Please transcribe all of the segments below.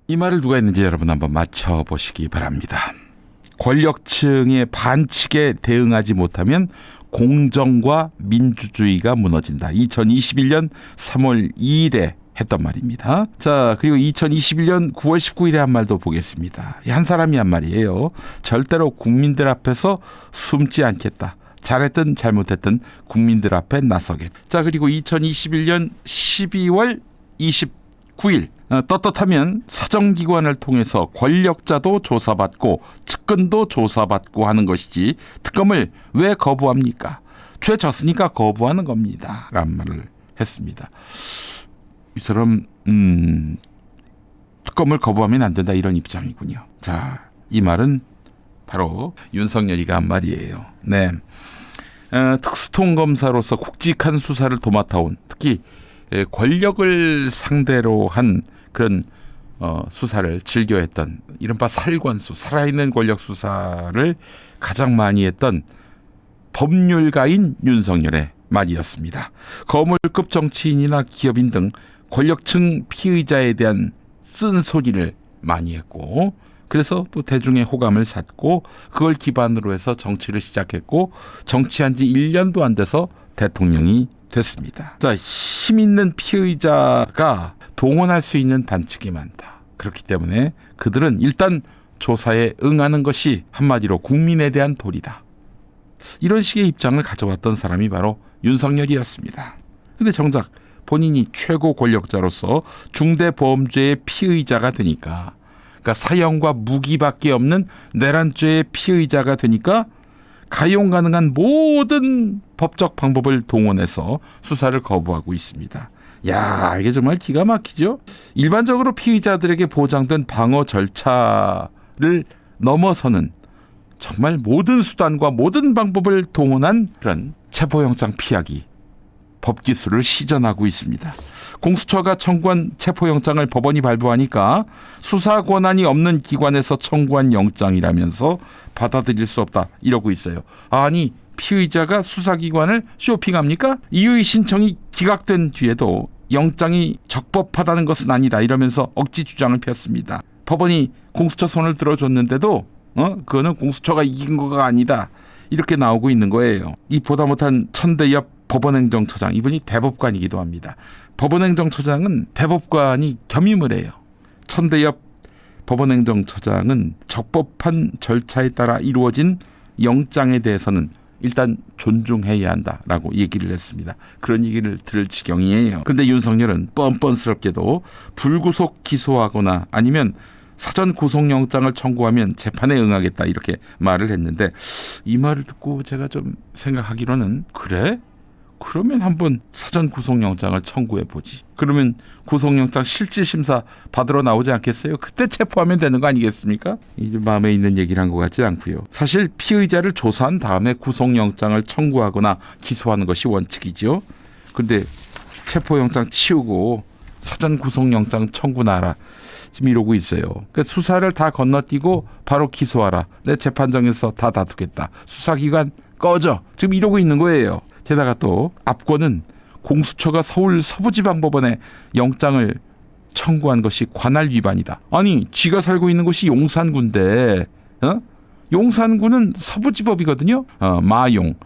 이 말을 누가 했는지 여러분 한번 맞춰보시기 바랍니다. 권력층의 반칙에 대응하지 못하면 공정과 민주주의가 무너진다. 2021년 3월 2일에 했던 말입니다. 자, 그리고 2021년 9월 19일에 한 말도 보겠습니다. 한 사람이 한 말이에요. 절대로 국민들 앞에서 숨지 않겠다. 잘했든 잘못했든 국민들 앞에 나서겠다. 자, 그리고 2021년 12월 29일 떳떳하면 사정기관을 통해서 권력자도 조사받고 측근도 조사받고 하는 것이지 특검을 왜 거부합니까? 죄 졌으니까 거부하는 겁니다. 라는 말을 했습니다. 이 사람 특검을 거부하면 안 된다 이런 입장이군요. 자, 이 말은 바로 윤석열이가 한 말이에요. 네, 특수통검사로서 굵직한 수사를 도맡아온 특히 권력을 상대로 한 그런 수사를 즐겨했던 이른바 살관수, 살아있는 권력 수사를 가장 많이 했던 법률가인 윤석열의 말이었습니다. 거물급 정치인이나 기업인 등 권력층 피의자에 대한 쓴소리를 많이 했고 그래서 또 대중의 호감을 샀고 그걸 기반으로 해서 정치를 시작했고 정치한 지 1년도 안 돼서 대통령이 됐습니다. 자, 힘 있는 피의자가 동원할 수 있는 반칙이 많다. 그렇기 때문에 그들은 일단 조사에 응하는 것이 한마디로 국민에 대한 도리다. 이런 식의 입장을 가져왔던 사람이 바로 윤석열이었습니다. 근데 정작 본인이 최고 권력자로서 중대범죄의 피의자가 되니까 그러니까 사형과 무기밖에 없는 내란죄의 피의자가 되니까 가용 가능한 모든 법적 방법을 동원해서 수사를 거부하고 있습니다. 야, 이게 정말 기가 막히죠? 일반적으로 피의자들에게 보장된 방어 절차를 넘어서는 정말 모든 수단과 모든 방법을 동원한 그런 체포영장 피하기 법기술을 시전하고 있습니다. 공수처가 청구한 체포영장을 법원이 발부하니까 수사 권한이 없는 기관에서 청구한 영장이라면서 받아들일 수 없다 이러고 있어요. 아니, 피의자가 수사기관을 쇼핑합니까? 이의 신청이 기각된 뒤에도 영장이 적법하다는 것은 아니다 이러면서 억지 주장을 폈습니다. 법원이 공수처 손을 들어줬는데도 그거는 공수처가 이긴 거가 아니다 이렇게 나오고 있는 거예요. 이 보다 못한 천대엽 법원행정처장, 이분이 대법관이기도 합니다. 법원행정처장은 대법관이 겸임을 해요. 천대엽 법원행정처장은 적법한 절차에 따라 이루어진 영장에 대해서는 일단 존중해야 한다라고 얘기를 했습니다. 그런 얘기를 들을 지경이에요. 그런데 윤석열은 뻔뻔스럽게도 불구속 기소하거나 아니면 사전 구속영장을 청구하면 재판에 응하겠다 이렇게 말을 했는데 이 말을 듣고 제가 좀 생각하기로는 그래? 그러면 한번 사전 구속영장을 청구해보지. 그러면 구속영장 실질심사 받으러 나오지 않겠어요? 그때 체포하면 되는 거 아니겠습니까? 이제 마음에 있는 얘기를 한 것 같지 않고요. 사실 피의자를 조사한 다음에 구속영장을 청구하거나 기소하는 것이 원칙이죠. 그런데 체포영장 치우고 사전 구속영장 청구나라 지금 이러고 있어요. 그러니까 수사를 다 건너뛰고 바로 기소하라. 내 재판정에서 다 다투겠다. 수사기관 꺼져. 지금 이러고 있는 거예요. 게다가 또 압권은 공수처가 서울 서부지방법원에 영장을 청구한 것이 관할 위반이다. 아니, 지가 살고 있는 곳이 용산구인데 용산구는 서부지법이거든요.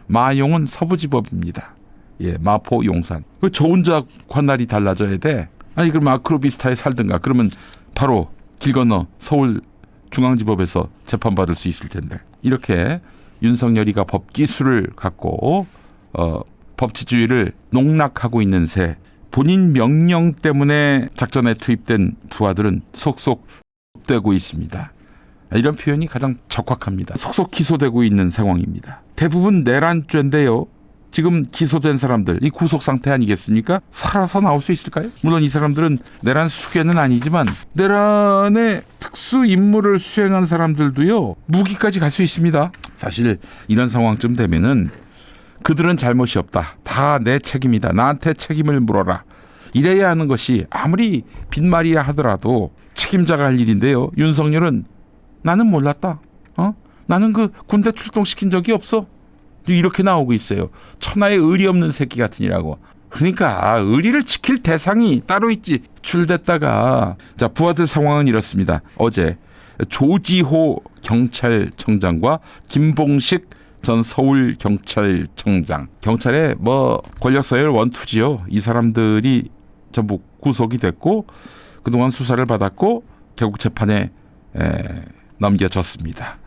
마용은 서부지법입니다. 예, 마포, 용산. 왜 저 혼자 관할이 달라져야 돼? 아니, 그럼 아크로비스타에 살든가. 그러면 바로 길 건너 서울중앙지법에서 재판받을 수 있을 텐데. 이렇게 윤석열이가 법기술을 갖고 법치주의를 농락하고 있는 새, 본인 명령 때문에 작전에 투입된 부하들은 속속 되고 있습니다. 이런 표현이 가장 적확합니다. 속속 기소되고 있는 상황입니다. 대부분 내란죄인데요. 지금 기소된 사람들, 이 구속 상태 아니겠습니까? 살아서 나올 수 있을까요? 물론 이 사람들은 내란 수괴는 아니지만 내란의 특수 임무를 수행한 사람들도요, 무기까지 갈 수 있습니다. 사실 이런 상황쯤 되면은 그들은 잘못이 없다. 다 내 책임이다. 나한테 책임을 물어라. 이래야 하는 것이 아무리 빈말이야 하더라도 책임자가 할 일인데요. 윤석열은 나는 몰랐다. 나는 그 군대 출동시킨 적이 없어. 이렇게 나오고 있어요. 천하의 의리 없는 새끼 같으니라고. 그러니까 의리를 지킬 대상이 따로 있지. 출됐다가. 자, 부하들 상황은 이렇습니다. 어제 조지호 경찰청장과 김봉식 전 서울경찰청장, 경찰의 뭐 권력서열 원투지요. 이 사람들이 전부 구속이 됐고 그동안 수사를 받았고 결국 재판에 넘겨졌습니다.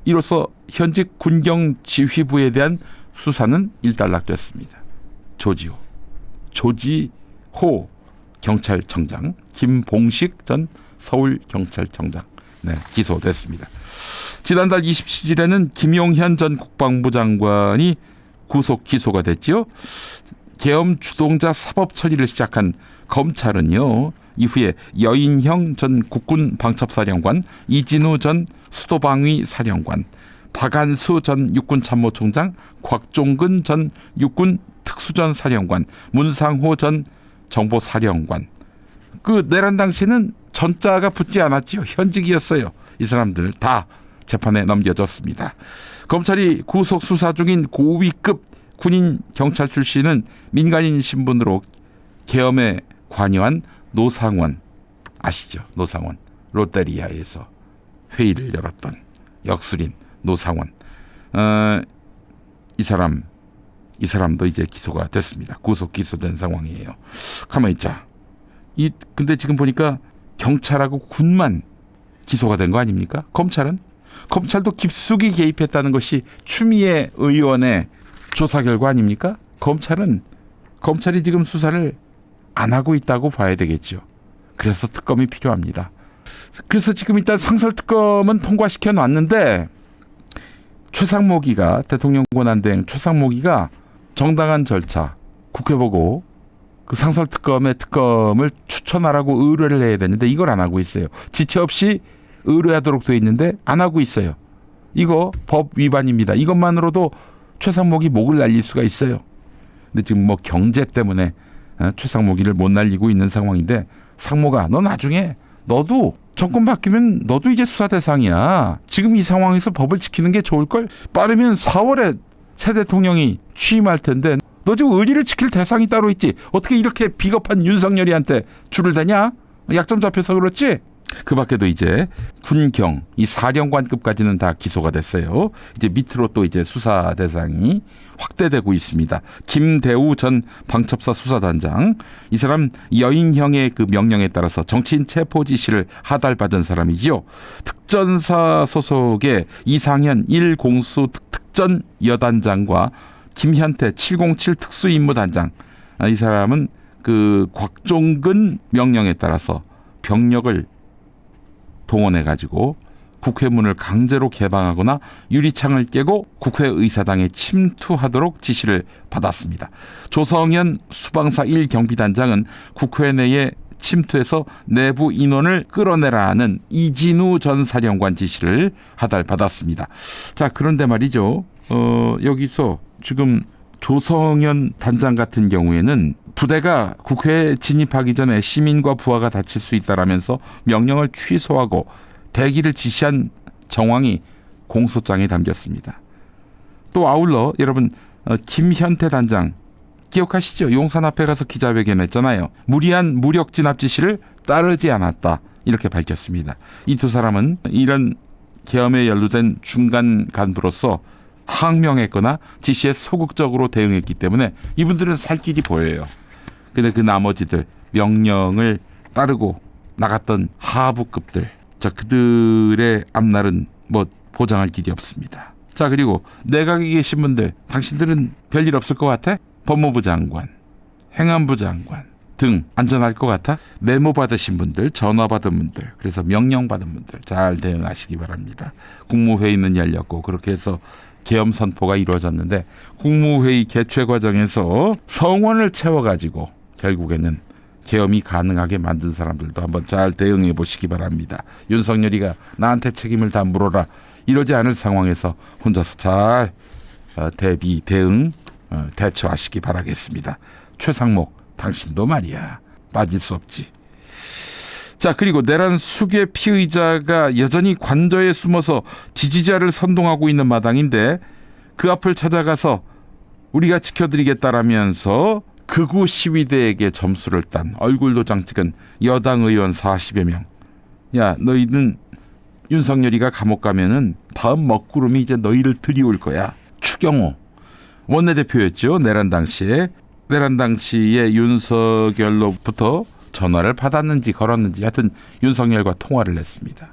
이로써 현직 군경지휘부에 대한 수사는 일단락됐습니다. 조지호 경찰청장, 김봉식 전 서울경찰청장 기소됐습니다. 지난달 27일에는 김용현 전 국방부 장관이 구속 기소가 됐지요. 계엄 주동자 사법 처리를 시작한 검찰은요, 이후에 여인형 전 국군 방첩사령관, 이진우 전 수도방위 사령관, 박안수 전 육군 참모총장, 곽종근 전 육군 특수전 사령관, 문상호 전 정보사령관. 그 내란 당시는 전자가 붙지 않았지요. 현직이었어요. 이 사람들 다 재판에 넘겨졌습니다. 검찰이 구속 수사 중인 고위급 군인 경찰 출신은 민간인 신분으로 계엄에 관여한 노상원 아시죠? 노상원 롯데리아에서 회의를 열었던 역술인 노상원. 이 사람도 이제 기소가 됐습니다. 구속 기소된 상황이에요. 가만히 있자. 근데 지금 보니까 경찰하고 군만 기소가 된 거 아닙니까? 검찰도 깊숙이 개입했다는 것이 추미애 의원의 조사 결과 아닙니까? 검찰이 지금 수사를 안 하고 있다고 봐야 되겠죠. 그래서 특검이 필요합니다. 그래서 지금 일단 상설특검은 통과시켜 놨는데 최상목이가 대통령 권한대행 최상목이가 정당한 절차 국회 보고 그 상설특검의 특검을 추천하라고 의뢰를 해야 되는데 이걸 안 하고 있어요. 지체 없이 의뢰하도록 되어 있는데 안 하고 있어요. 이거 법 위반입니다. 이것만으로도 최상목이 목을 날릴 수가 있어요. 근데 지금 뭐 경제 때문에 최상목이를 못 날리고 있는 상황인데, 상목아, 너 나중에 너도 정권 바뀌면 너도 이제 수사 대상이야. 지금 이 상황에서 법을 지키는 게 좋을걸? 빠르면 4월에 새 대통령이 취임할 텐데 너 지금 의리를 지킬 대상이 따로 있지. 어떻게 이렇게 비겁한 윤석열이한테 줄을 대냐? 약점 잡혀서 그렇지? 그 밖에도 이제 군경, 이 사령관급까지는 다 기소가 됐어요. 이제 밑으로 또 이제 수사 대상이 확대되고 있습니다. 김대우 전 방첩사 수사단장, 이 사람 여인형의 그 명령에 따라서 정치인 체포 지시를 하달받은 사람이지요. 특전사 소속의 이상현 1공수 특전 여단장과 김현태 707 특수임무단장, 이 사람은 그 곽종근 명령에 따라서 병력을 동원해가지고 국회문을 강제로 개방하거나 유리창을 깨고 국회의사당에 침투하도록 지시를 받았습니다. 조성현 수방사 1경비단장은 국회 내에 침투해서 내부 인원을 끌어내라는 이진우 전 사령관 지시를 하달받았습니다. 자, 그런데 말이죠. 여기서 지금 조성현 단장 같은 경우에는 부대가 국회에 진입하기 전에 시민과 부하가 다칠 수 있다라면서 명령을 취소하고 대기를 지시한 정황이 공소장에 담겼습니다. 또 아울러 여러분, 김현태 단장 기억하시죠? 용산 앞에 가서 기자회견했잖아요. 무리한 무력 진압 지시를 따르지 않았다, 이렇게 밝혔습니다. 이 두 사람은 이런 계엄에 연루된 중간 간부로서 항명했거나 지시에 소극적으로 대응했기 때문에 이분들은 살 길이 보여요. 근데 그 나머지들, 명령을 따르고 나갔던 하부급들, 자, 그들의 앞날은 뭐 보장할 길이 없습니다. 자, 그리고 내각에 계신 분들, 당신들은 별일 없을 것 같아? 법무부 장관, 행안부 장관 등 안전할 것 같아? 메모 받으신 분들, 전화 받은 분들, 그래서 명령 받은 분들 잘 대응하시기 바랍니다. 국무회의는 열렸고 그렇게 해서 계엄 선포가 이루어졌는데, 국무회의 개최 과정에서 성원을 채워가지고 결국에는 계엄이 가능하게 만든 사람들도 한번 잘 대응해 보시기 바랍니다. 윤석열이가 나한테 책임을 다 물어라 이러지 않을 상황에서 혼자서 잘 대비, 대응, 대처하시기 바라겠습니다. 최상목, 당신도 말이야 빠질 수 없지. 자, 그리고 내란 수괴 피의자가 여전히 관저에 숨어서 지지자를 선동하고 있는 마당인데 그 앞을 찾아가서 우리가 지켜드리겠다라면서 극우 시위대에게 점수를 딴 얼굴 도장 찍은 여당 의원 40여 명. 야, 너희는 윤석열이가 감옥 가면은 다음 먹구름이 이제 너희를 들이올 거야. 추경호 원내대표였죠. 내란 당시에 윤석열로부터 전화를 받았는지 걸었는지 하여튼 윤석열과 통화를 했습니다.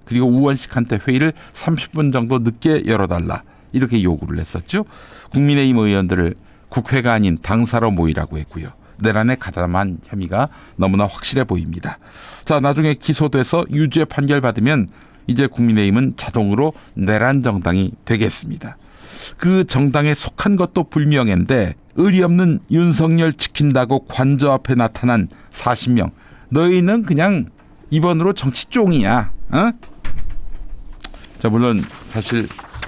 그리고 우원식한테 회의를 30분 정도 늦게 열어달라 이렇게 요구를 했었죠. 국민의힘 의원들을 국회가 아닌 당사로 모이라고 했고요. 내란에 가담한 혐의가 너무나 확실해 보입니다. 자, 나중에 기소돼서 유죄 판결 받으면 이제 국민의힘은 자동으로 내란 정당이 되겠습니다. 그 정당에 속한 것도 불명예인데 의리 없는 윤석열 지킨다고 관저 앞에 나타난 40명. 너희는 그냥 이번으로 정치 쫑이야. 어? 자, 물론 사실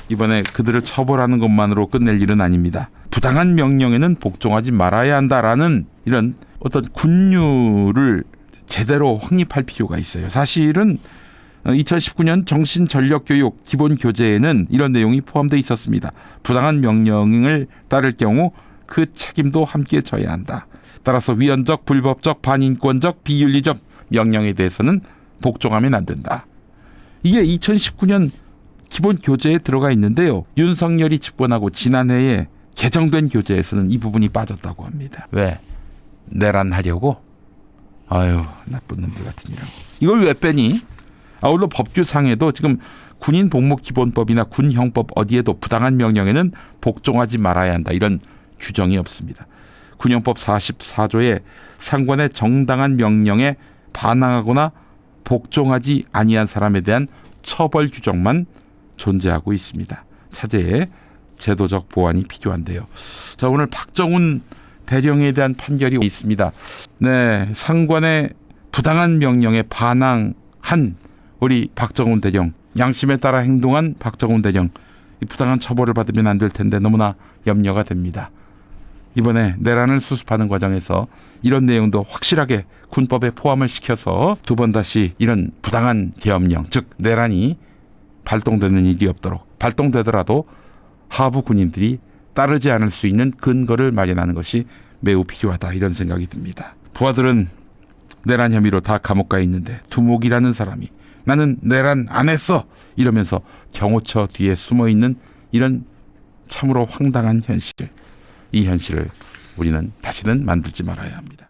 이번에 그들을 처벌하는 것만으로 끝낼 일은 아닙니다. 부당한 명령에는 복종하지 말아야 한다라는 이런 어떤 군유를 제대로 확립할 필요가 있어요. 사실은 2019년 정신전력교육 기본교재에는 이런 내용이 포함되어 있었습니다. 부당한 명령을 따를 경우 그 책임도 함께 져야 한다. 따라서 위헌적, 불법적, 반인권적, 비윤리적 명령에 대해서는 복종하면 안 된다. 이게 2019년 기본교재에 들어가 있는데요. 윤석열이 집권하고 지난해에 개정된 교재에서는 이 부분이 빠졌다고 합니다. 왜? 내란하려고? 아유, 나쁜 놈들 같은 이라고. 이걸 왜 빼니? 아울러 법규상에도 지금 군인복무기본법이나 군형법 어디에도 부당한 명령에는 복종하지 말아야 한다. 이런 규정이 없습니다. 군형법 44조에 상관의 정당한 명령에 반항하거나 복종하지 아니한 사람에 대한 처벌 규정만 존재하고 있습니다. 차제에 제도적 보완이 필요한데요. 자, 오늘 박정훈 대령에 대한 판결이 있습니다. 네, 상관의 부당한 명령에 반항한 우리 박정훈 대령, 양심에 따라 행동한 박정훈 대령, 이 부당한 처벌을 받으면 안 될 텐데 너무나 염려가 됩니다. 이번에 내란을 수습하는 과정에서 이런 내용도 확실하게 군법에 포함을 시켜서 두 번 다시 이런 부당한 계엄령, 즉 내란이 발동되는 일이 없도록, 발동되더라도 하부 군인들이 따르지 않을 수 있는 근거를 마련하는 것이 매우 필요하다, 이런 생각이 듭니다. 부하들은 내란 혐의로 다 감옥 가 있는데 두목이라는 사람이 나는 내란 안 했어 이러면서 경호처 뒤에 숨어 있는 이런 참으로 황당한 현실, 이 현실을 우리는 다시는 만들지 말아야 합니다.